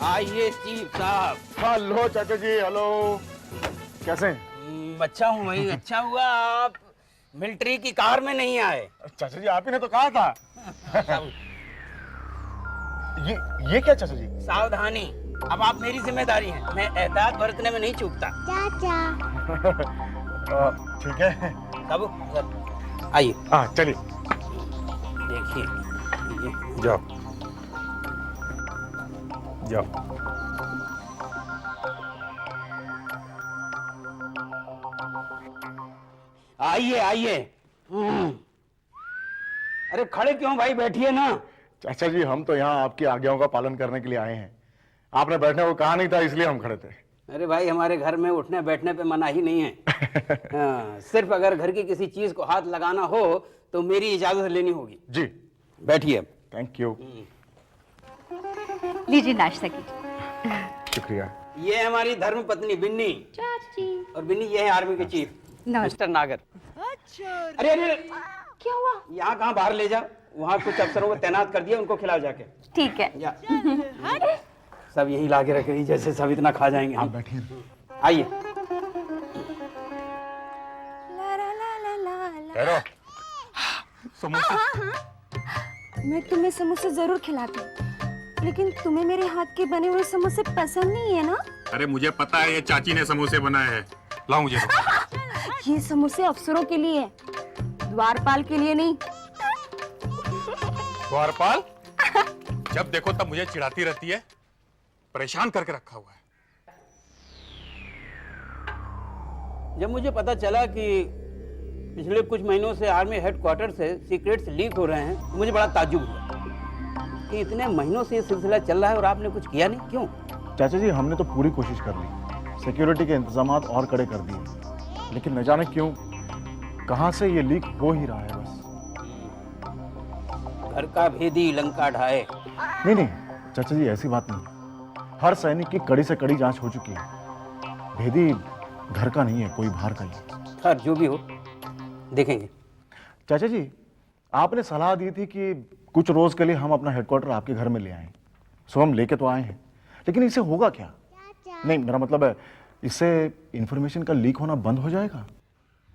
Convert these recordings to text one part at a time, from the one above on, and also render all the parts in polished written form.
आइए चीफ साहब। हेलो चाचा जी। हेलो, कैसे हैं? अच्छा हूँ भाई। अच्छा हुआ आप मिलिट्री की कार में नहीं आए। चाचा जी आप ही ने तो कहा था। ये क्या चाचा जी? सावधानी, अब आप मेरी जिम्मेदारी हैं। मैं एहतियात बरतने में नहीं चूकता। चाचा। ठीक है। बाबू आइए। हाँ चलिए। देखिए जाओ जाओ। आइए आइए। अरे खड़े क्यों भाई, बैठिए ना। चाचा जी हम तो यहाँ आपकी आज्ञाओं का पालन करने के लिए आए हैं। आपने बैठने को कहा नहीं था इसलिए हम खड़े थे। अरे भाई हमारे घर में उठने बैठने पे मनाही नहीं है। हाँ, सिर्फ अगर घर की किसी चीज को हाथ लगाना हो तो मेरी इजाजत लेनी होगी। जी बैठिए। Thank you. लीजिए नाश्ता कीजिए। शुक्रिया। ये हमारी धर्म पत्नी बिन्नी। चाची। और बिन्नी ये है आर्मी के चीफ मिस्टर नागर। अरे अरे क्या हुआ? यहाँ कहाँ बाहर ले जा, वहाँ कुछ अफसरों को तैनात कर दिया, उनको खिलाओ जाके। ठीक है। या। सब यही लाके रख रही, जैसे सब इतना खा जाएंगे। आप बैठिए। आइए। ठहरो। समोसे। मैं तुम्हें समोसे जरूर खिलाती हूँ, लेकिन तुम्हें मेरे हाथ के बने हुए समोसे पसंद नहीं है ना? अरे मुझे पता है ये चाची ने समोसे बनाए हैं। लाओ मुझे तो। ये समोसे अफसरों के लिए है, द्वारपाल के लिए नहीं। द्वारपाल? जब देखो तब मुझे चिढ़ाती रहती है, परेशान करके रखा हुआ है। जब मुझे पता चला कि पिछले कुछ महीनों से आर्मी हेडक्वार्टर से सीक्रेट्स लीक हो रहे हैं, तो मुझे बड़ा ताज्जुब हुआ कि इतने महीनों से ये सिलसिला चल रहा है और आपने कुछ किया नहीं। क्यों? चाचा जी हमने तो पूरी कोशिश कर ली, सिक्योरिटी के इंतजाम और कड़े कर दिए, लेकिन न जाने क्यों कहां से ये लीक हो ही रहा है। बस घर का भेदी लंका ढाए। नहीं नहीं चाचा जी ऐसी बात नहीं। हर सैनिक की कड़ी से कड़ी जांच हो चुकी है। भेदी घर का नहीं है, कोई बाहर का ही है। खैर जो भी हो देखेंगे। चाचा जी आपने सलाह दी थी कि कुछ रोज के लिए हम अपना हेडक्वार्टर आपके घर में ले आए, सो हम लेके तो आए हैं, लेकिन इससे होगा क्या? नहीं मेरा मतलब है इससे इंफॉर्मेशन का लीक होना बंद हो जाएगा?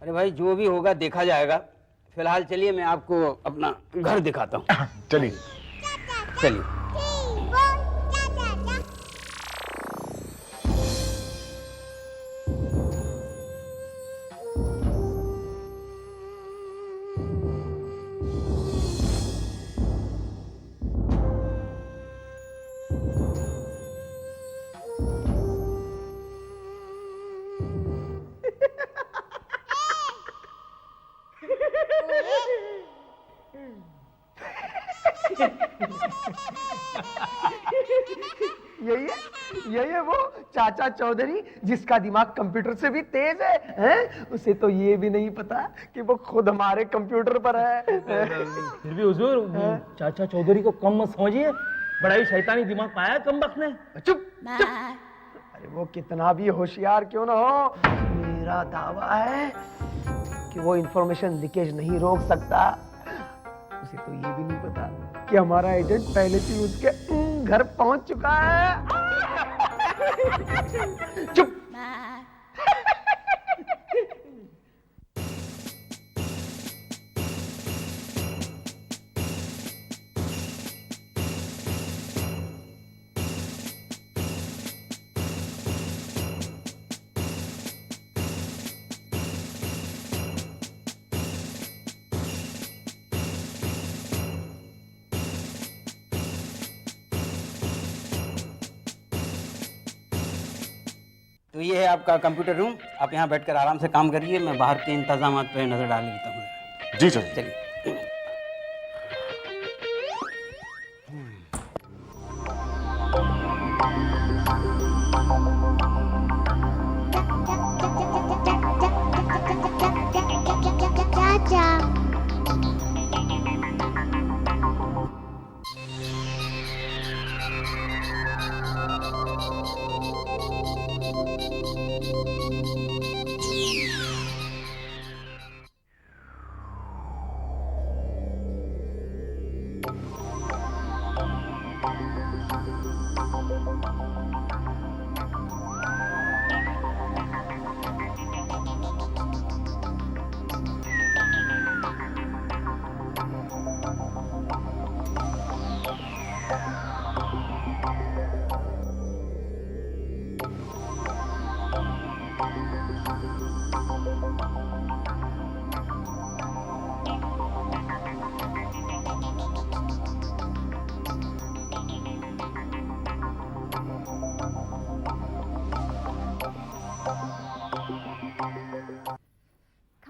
अरे भाई जो भी होगा देखा जाएगा। फिलहाल चलिए मैं आपको अपना घर दिखाता हूँ। चलिए चलिए। यही है वो चाचा चौधरी जिसका दिमाग कंप्यूटर से भी तेज है, हैं? उसे तो ये भी नहीं पता कि वो खुद हमारे कंप्यूटर पर है। फिर भी हुजूर चाचा चौधरी को कम मत समझिए, बड़ा ही शैतानी दिमाग पाया कम वक्त ने। चुप चुप। अरे वो कितना भी होशियार क्यों ना हो, मेरा दावा है कि वो इंफॉर्मेशन लीकेज नहीं रोक सकता। उसे तो ये भी नहीं पता कि हमारा एजेंट पहले से उसके घर पहुंच चुका है। चुप। तो ये है आपका कंप्यूटर रूम, आप यहाँ बैठकर आराम से काम करिए, मैं बाहर के इंतजामात पे नजर डाल लेता हूँ। जी चाचा। चलिए। चाचा।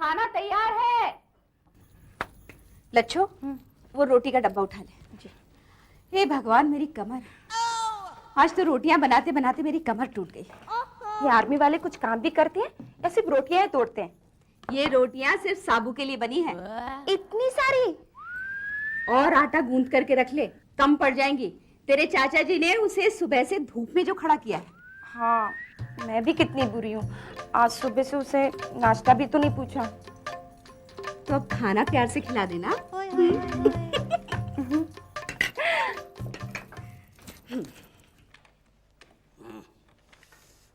खाना तैयार है। लच्छो, वो रोटी का डब्बा उठा ले। जी। हे भगवान, मेरी कमर, आज तो रोटियां बनाते बनाते मेरी कमर टूट गई। ये आर्मी वाले कुछ काम भी करते हैं या सिर्फ रोटियां ही तोड़ते हैं? ये रोटियां सिर्फ साबू के लिए बनी है। इतनी सारी? और आटा गूंद करके रख ले, कम पड़ जाएंगी। तेरे चाचा जी ने उसे सुबह से धूप में जो खड़ा किया है। हाँ, मैं भी कितनी बुरी हूँ, आज सुबह से उसे नाश्ता भी तो नहीं पूछा। तो अब खाना प्यार से खिला देना।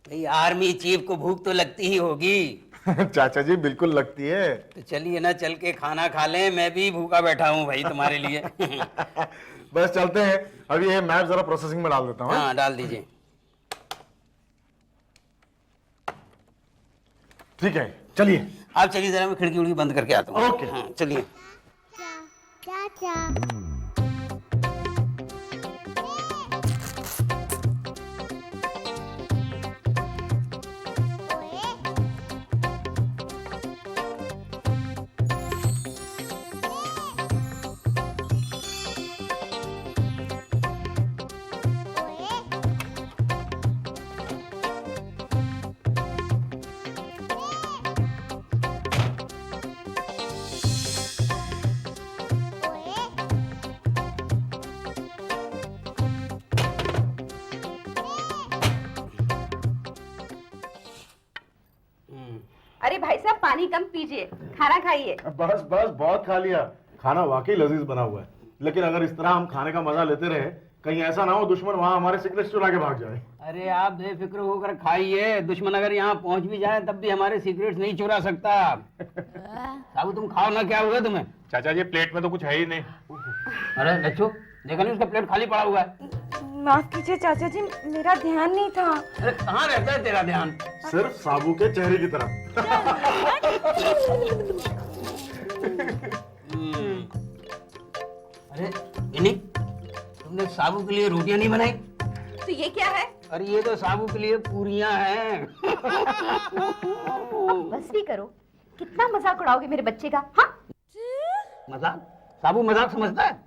भाई आर्मी चीफ को भूख तो लगती ही होगी। चाचा जी बिल्कुल लगती है। तो चलिए ना, चल के खाना खा लें, मैं भी भूखा बैठा हूँ भाई तुम्हारे लिए। बस चलते हैं, अभी ये मैप जरा प्रोसेसिंग में डाल देता हूँ। हाँ डाल दीजिए। ठीक है, चलिए। आप चलिए, जरा मैं खिड़की उड़की बंद करके आता हूँ। ओके। हाँ चलिए। अरे भाई साहब, पानी कम पीजिए, खाना खाइए। बस बस, बहुत खा लिया। खाना वाकई लजीज बना हुआ है, लेकिन अगर इस तरह हम खाने का मजा लेते रहे, कहीं ऐसा ना हो दुश्मन वहां हमारे सिगरेट चुरा के भाग जाए। अरे आप बेफिक्र होकर खाइए, दुश्मन अगर यहाँ पहुंच भी जाए तब भी हमारे सीक्रेट्स नहीं चुरा सकता। साबू तुम खाओ ना, क्या हुआ तुम्हें? चाचा जी प्लेट में तो कुछ है ही नहीं। अरे लच्छू, देखा नहीं उसका प्लेट खाली पड़ा हुआ है। माफ कीजिए चाचा जी, मेरा ध्यान नहीं था। अरे कहाँ रहता है तेरा ध्यान? सिर्फ साबू के चेहरे की तरफ। अरे इन्हीं, तुमने साबू के लिए रोटियां नहीं बनाई? तो ये क्या है? अरे ये तो साबू के लिए पूरियां हैं। बस भी करो, कितना मजाक उड़ाओगे मेरे बच्चे का? हाँ, मजाक? साबू मजाक समझता है?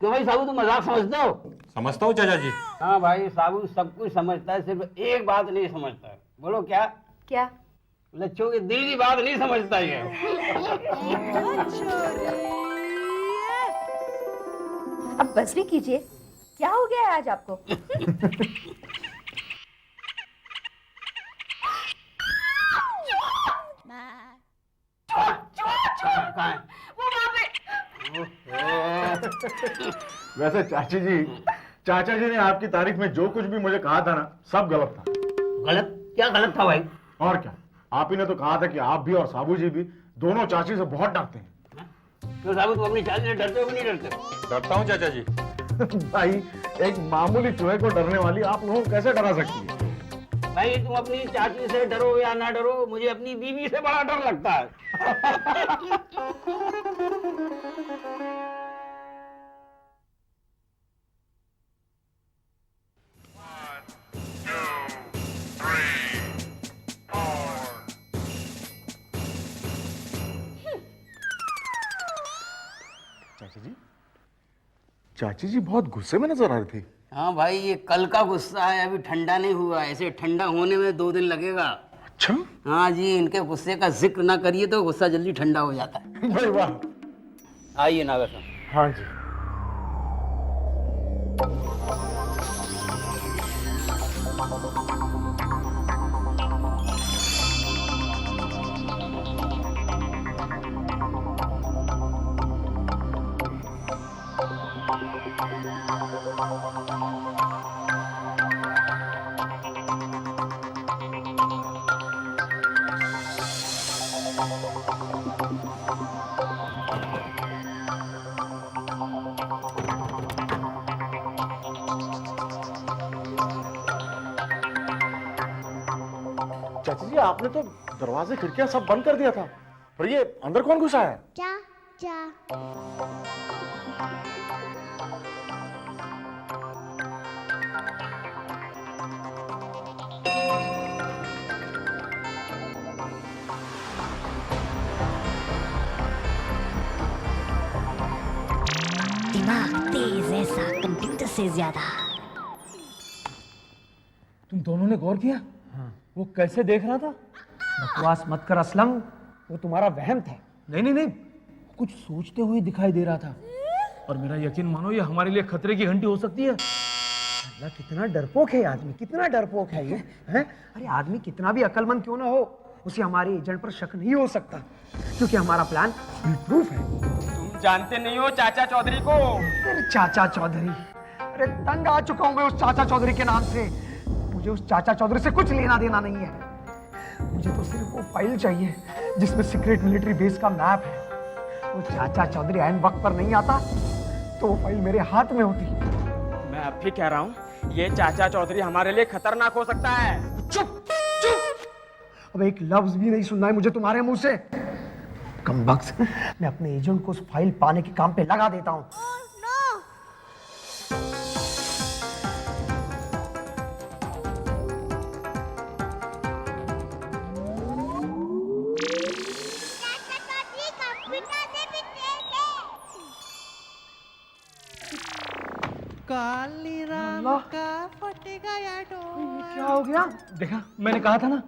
क्यों भाई साबू, तुम मजाक समझते हो? समझता हूँ चाचा जी। हाँ भाई, साबू सब कुछ समझता है, सिर्फ एक बात नहीं समझता है। बोलो क्या? क्या? लच्छों के दिल की बात नहीं समझता ये। अब बस भी कीजिए, क्या हो गया है आज आपको? कहाँ है? वो वहाँ पे। वैसे चाचा जी ने आपकी तारीफ में जो कुछ भी मुझे कहा था ना, सब गलत था। गलत? क्या गलत था भाई? और क्या, आप ही ने तो कहा था कि आप भी और साबू जी भी दोनों चाची से बहुत डरते हैं। क्यों साबू, तुम अपनी चाची से डरते हो कि नहीं डरते? डरता हूँ चाचा जी। भाई, एक मामूली चूहे को डरने वाली आप लोगों को कैसे डरा सकती है? भाई तुम अपनी चाची से डरो या ना डरो, मुझे अपनी बीवी से बड़ा डर लगता है। चाची जी बहुत गुस्से में नजर आ रही थी। हाँ भाई, ये कल का गुस्सा है, अभी ठंडा नहीं हुआ। ऐसे ठंडा होने में 2 दिन लगेगा। अच्छा? हाँ जी, इनके गुस्से का जिक्र ना करिए तो गुस्सा जल्दी ठंडा हो जाता है। भाई वाह। आइए नागर साहब। हाँ जी। चाची जी, आपने तो दरवाजे खिड़कियां सब बंद कर दिया था, पर ये अंदर कौन घुसा है? इतना तेज ऐसा कंप्यूटर से ज्यादा। तुम दोनों ने गौर किया? वो कैसे देख रहा था? बकवास मत कर असलम, वो तुम्हारा वहम था। नहीं नहीं नहीं, कुछ सोचते हुए दिखाई दे रहा था। और मेरा यकीन मानो, ये हमारे लिए खतरे की घंटी हो सकती है। अल्लाह, कितना डरपोक है आदमी, कितना डरपोक है ये, हैं? अरे आदमी कितना भी अक्लमंद क्यों ना हो, उसे हमारे एजेंट पर शक नहीं हो सकता, क्योंकि हमारा प्लान प्रूफ है। तुम जानते नहीं हो चाचा चौधरी को। अरे चाचा चौधरी, अरे तंग आ चुका हूं मैं उस चाचा चौधरी के नाम से। मुझे उस चाचा चौधरी से कुछ लेना देना नहीं है। मुझे तो सिर्फ वो फाइल चाहिए जिसमें सीक्रेट मिलिट्री बेस का मैप है। वो चाचा चौधरी ऐन वक्त पर नहीं आता तो वो फाइल मेरे हाथ में होती। मैं अब भी कह रहा हूँ, ये चाचा चौधरी हमारे लिए खतरनाक हो सकता है। चुप चुप, अब एक लफ्ज भी नहीं सुनना है मुझे तुम्हारे मुंह से। कमबख्त, मैं अपने एजेंट को उस फाइल पाने के काम पे लगा देता हूँ। काली राम का फटेगा या डोर। क्या हो गया? देखा, मैंने कहा था ना,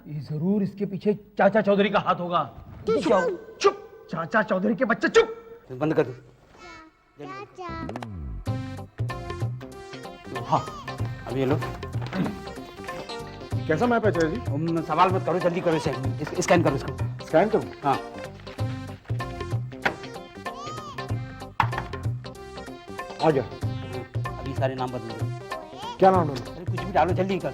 ये जरूर इसके पीछे चाचा चौधरी का हाथ होगा। चुप चुप, चाचा चौधरी के बच्चे चुप। बंद कर दो। हाँ, अब ये लो। कैसा मैप है चाचा जी? तुम सवाल मत करो, जल्दी करो इसे, स्कैन करो इसको। स्कैन करूं? हाँ, आ गया। अभी सारे नाम बदल दो। क्या नाम डालूं? अरे कुछ भी डालो, जल्दी कर।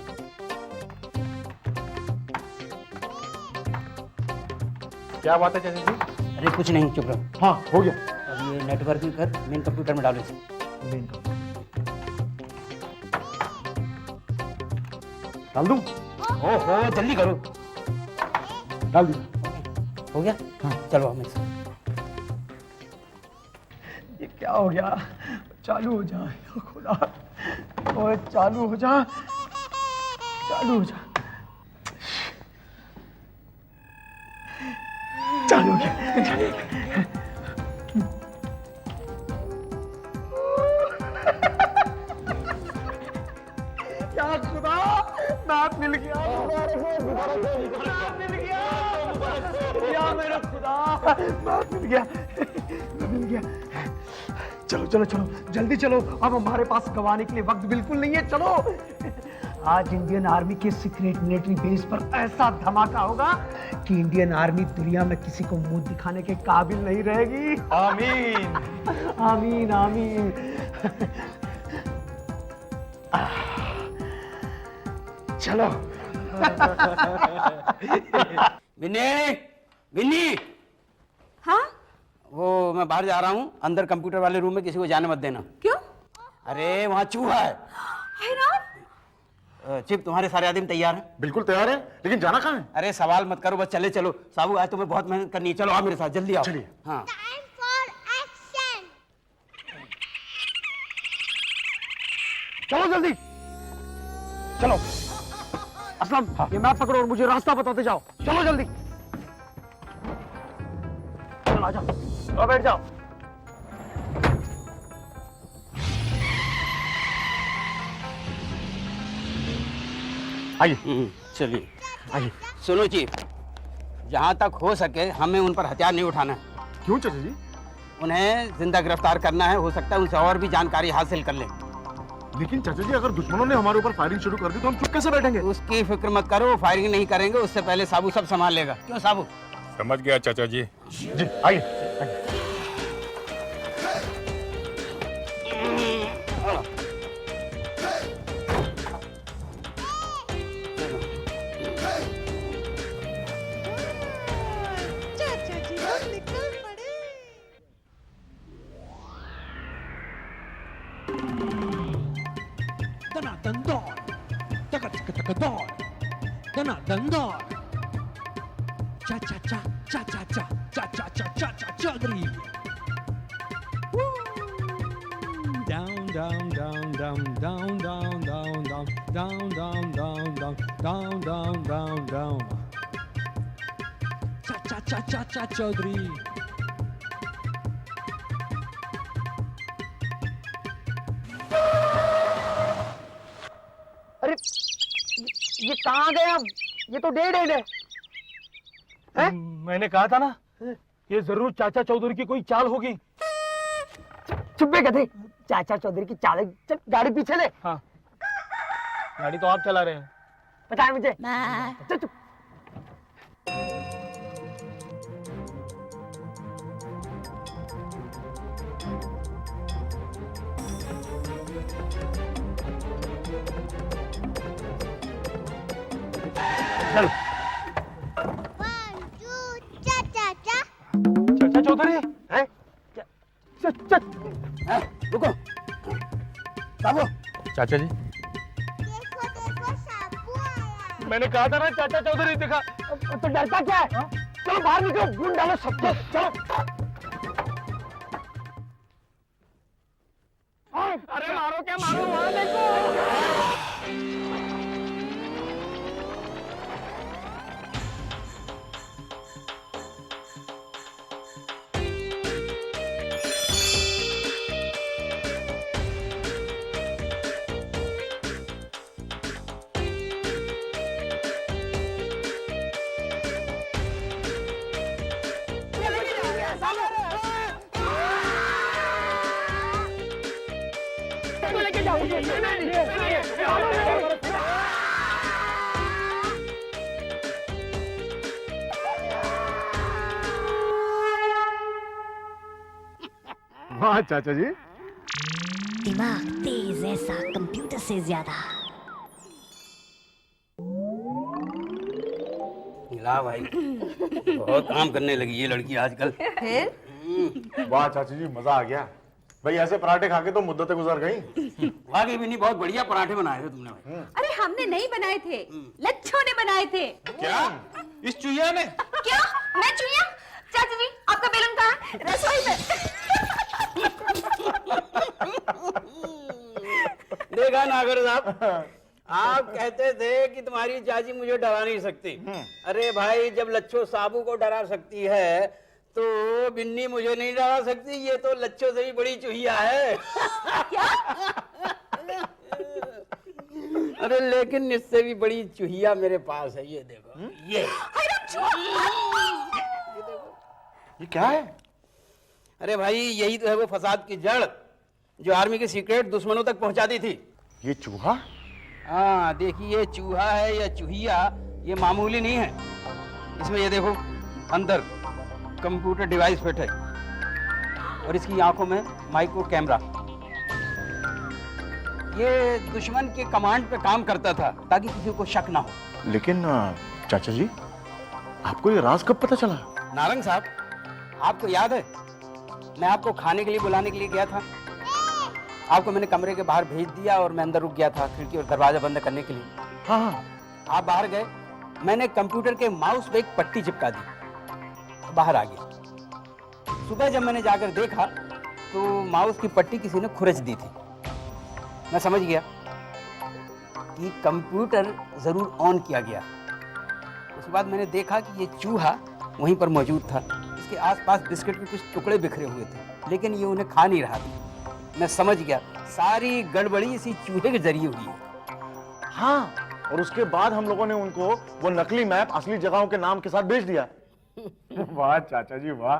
क्या बात है चाचा जी? अरे कुछ नहीं, चुप रहो। हाँ, हो गया। अब ये नेटवर्किंग कर, मेन कंप्यूटर में डालो इसे। डाल दूं? ओहो, जल्दी करो। डाल दिया। हो गया? हाँ, चलो हम इसे। ये क्या हो गया? चालू हो जा या खुदा, ओए चालू हो जा, चालू हो जा। चालू हो गया। या खुदा, मैप मिल गया। मैप मिल गया। या मेरा खुदा, मैप मिल गया। मिल गया। चलो चलो चलो, जल्दी चलो, अब हमारे पास गवाने के लिए वक्त बिल्कुल नहीं है। चलो, आज इंडियन आर्मी के सीक्रेट मिलिट्री बेस पर ऐसा धमाका होगा कि इंडियन आर्मी दुनिया में किसी को मुंह दिखाने के काबिल नहीं रहेगी। आमीन आमीन आमीन। चलो। विन्नी, विन्नी, हाँ? वो मैं बाहर जा रहा हूँ, अंदर कंप्यूटर वाले रूम में किसी को जाने मत देना। क्यों? अरे वहाँ चूहा है। चिप, तुम्हारे सारे आदमी तैयार हैं? बिल्कुल तैयार है, लेकिन जाना कहाँ है? अरे सवाल मत करो, बस चले चलो। साबू, आज तुम्हें बहुत मेहनत करनी है। चलो आओ मेरे साथ, जल्दी आओ। चलिए। हाँ, चलो जल्दी, चलो। असलम, ये मैप पकड़ो और मुझे रास्ता बताते जाओ। चलो जल्दी। चलो आ जाओ, बैठ जाओ। आइए। चलिए। आइए। सुनो जी, जहाँ तक हो सके हमें उन पर हथियार नहीं उठाना है। क्यों चाचा जी? उन्हें जिंदा गिरफ्तार करना है। हो सकता है उनसे और भी जानकारी हासिल कर लें। लेकिन चाचा जी, अगर दुश्मनों ने हमारे ऊपर फायरिंग शुरू कर दी तो हम चुप कैसे बैठेंगे? उसकी फिक्र मत करो, फायरिंग नहीं करेंगे। उससे पहले साबू सब संभाल लेगा। क्यों साबू? समझ गया चाचा जी। जी आइए। चाचा जी हम निकल पड़े। दना दंदौर, तक तक तक दौर, दना दंदौर। चा चा चा चा चा चा चा चा चा चा चा Chaudhary. Down down down down down down down down down down down down down down down down. Cha cha cha cha cha Chaudhary. कहाँ गए हम? ये तो डेड एंड है। मैंने कहा था ना, ये जरूर चाचा चौधरी की कोई चाल होगी। चुप बे गधे, चाचा चौधरी की चाल है। चल गाड़ी पीछे ले। हाँ, गाड़ी तो आप चला रहे हैं। पता है मुझे। चल चुप। चल। चाचा चौधरी हैं? रुको बाबू, चाचा जी, मैंने कहा था ना चाचा चौधरी दिखा। तो डरता क्या है? चलो बाहर निकलो, ढूंढ डालो सबको। चलो। अरे मारो क्या मारो, वहां देखो। वाह चाचा जी, दिमाग तेज ऐसा कंप्यूटर से ज्यादा। ला भाई, बहुत काम करने लगी ये लड़की आजकल। वाह चाचा जी, मजा आ गया भाई। ऐसे पराठे खा के तो मुद्दतें गुजर गई। वाकई भी नहीं, बहुत बढ़िया पराठे बनाए थे तुमने भाई। अरे हमने नहीं बनाए थे, लच्छों ने बनाए थे। क्या इस चुहिया ने? क्या मैं चुहिया? चाचा जी आपका बैलून कहाँ है? रसोई में। देखा नागर साहब, आप कहते थे कि तुम्हारी चाची मुझे डरा नहीं सकती। अरे भाई, जब लच्छो साबू को डरा सकती है तो बिन्नी मुझे नहीं डरा सकती। ये तो लच्छो से भी बड़ी चुहिया है। अरे लेकिन इससे भी बड़ी चुहिया मेरे पास है। ये देखो, ये ये क्या है? अरे भाई, यही तो है वो फसाद की जड़ जो आर्मी के सीक्रेट दुश्मनों तक पहुंचाती थी। ये चूहा? हाँ देखिए, ये चूहा है या चूहिया, ये मामूली नहीं है। इसमें ये देखो, अंदर कंप्यूटर डिवाइस फिट है और इसकी आंखों में माइक्रो कैमरा। ये दुश्मन के कमांड पे काम करता था ताकि किसी को शक ना हो। लेकिन चाचा जी, आपको ये राज कब पता चला? नारंग साहब, आपको याद है मैं आपको खाने के लिए बुलाने के लिए गया था? आपको मैंने कमरे के बाहर भेज दिया और मैं अंदर रुक गया था खिड़की और दरवाजा बंद करने के लिए। हाँ हाँ। आप बाहर गए, मैंने कंप्यूटर के माउस पे एक पट्टी चिपका दी, बाहर आ गया। सुबह जब मैंने जाकर देखा तो माउस की पट्टी किसी ने खुरच दी थी। मैं समझ गया कि कंप्यूटर जरूर ऑन किया गया। उसके बाद मैंने देखा कि ये चूहा वहीं पर मौजूद था। इसके आसपास बिस्किट के कुछ टुकड़े बिखरे हुए थे, लेकिन ये उन्हें खा नहीं रहा था। मैं समझ गया सारी गड़बड़ी इसी चूहे के जरिए हुई है। हाँ, और उसके बाद हम लोगों ने उनको वो नकली मैप असली जगहों के नाम के साथ भेज दिया। वाह चाचा जी वाह,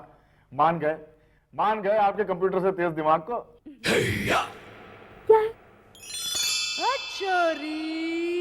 मान गए आपके कंप्यूटर से तेज दिमाग को। क्या है? छोरी